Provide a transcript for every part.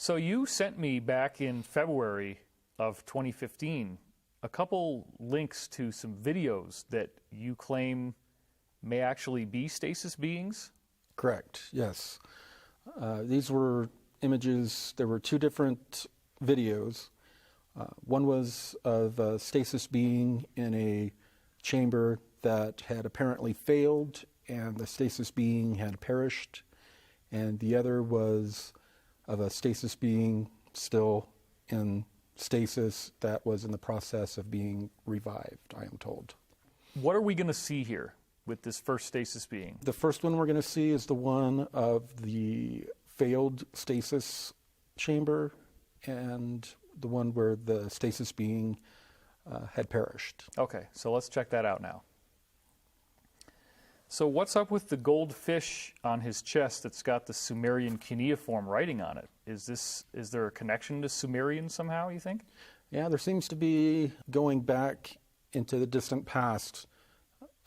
So you sent me back in February of 2015 a couple links to some videos that you claim may actually be stasis beings? Correct, yes. These were images, there were two different videos. One was of a stasis being in a chamber that had apparently failed and the stasis being had perished. And the other was of a stasis being still in stasis that was in the process of being revived, I am told. What are we going to see here with this first stasis being? The first one we're going to see is the one of the failed stasis chamber and the one where the stasis being had perished. Okay, so let's check that out now. So what's up with the goldfish on his chest that's got the Sumerian cuneiform writing on it? Is there a connection to Sumerian somehow, you think? Yeah, there seems to be, going back into the distant past,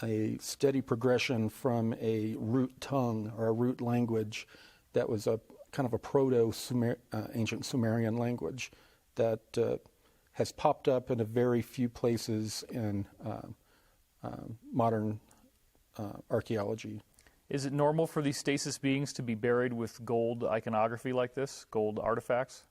a steady progression from a root tongue or a root language that was a kind of a proto-ancient Sumerian language that has popped up in a very few places in modern archaeology. Is it normal for these stasis beings to be buried with gold iconography like this, gold artifacts?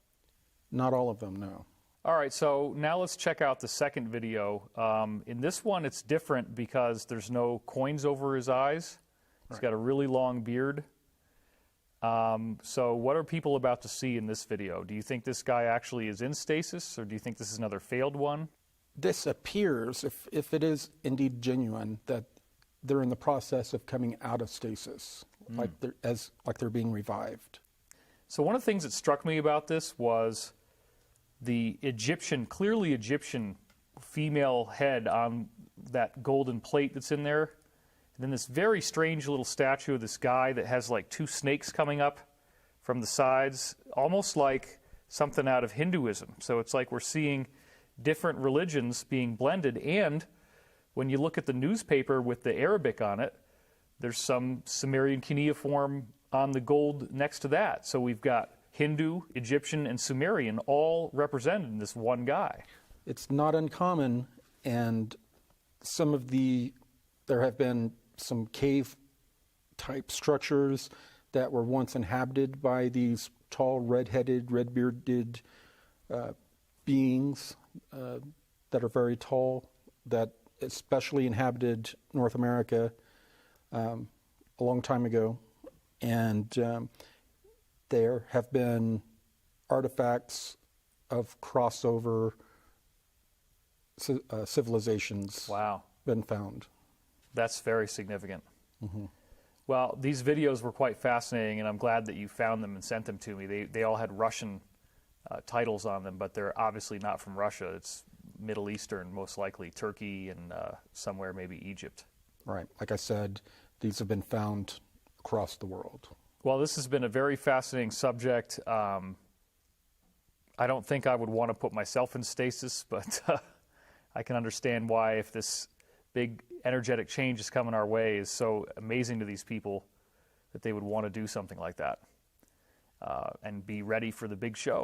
Not all of them, no. All right, so now let's check out the second video. In this one, it's different because there's no coins over his eyes. He's got a really long beard. So what are people about to see in this video? Do you think this guy actually is in stasis, or do you think this is another failed one? This appears, if it is indeed genuine, that they're in the process of coming out of stasis, like they're being revived. So one of the things that struck me about this was the clearly Egyptian female head on that golden plate that's in there. And then this very strange little statue of this guy that has like two snakes coming up from the sides, almost like something out of Hinduism. So it's like we're seeing different religions being blended, and when you look at the newspaper with the Arabic on it, there's some Sumerian cuneiform on the gold next to that. So we've got Hindu, Egyptian, and Sumerian all represented in this one guy. It's not uncommon, and there have been some cave-type structures that were once inhabited by these tall, red-headed, red-bearded beings that are very tall, that especially inhabited North America a long time ago. And there have been artifacts of crossover civilizations been found. That's very significant. Mm-hmm. Well, these videos were quite fascinating, and I'm glad that you found them and sent them to me. They all had Russian titles on them, but they're obviously not from Russia. It's Middle Eastern, most likely Turkey, and somewhere maybe Egypt. Right. Like I said, these have been found across the world. Well, this has been a very fascinating subject. I don't think I would want to put myself in stasis, but I can understand why, if this big energetic change is coming our way, is so amazing to these people, that they would want to do something like that and be ready for the big show.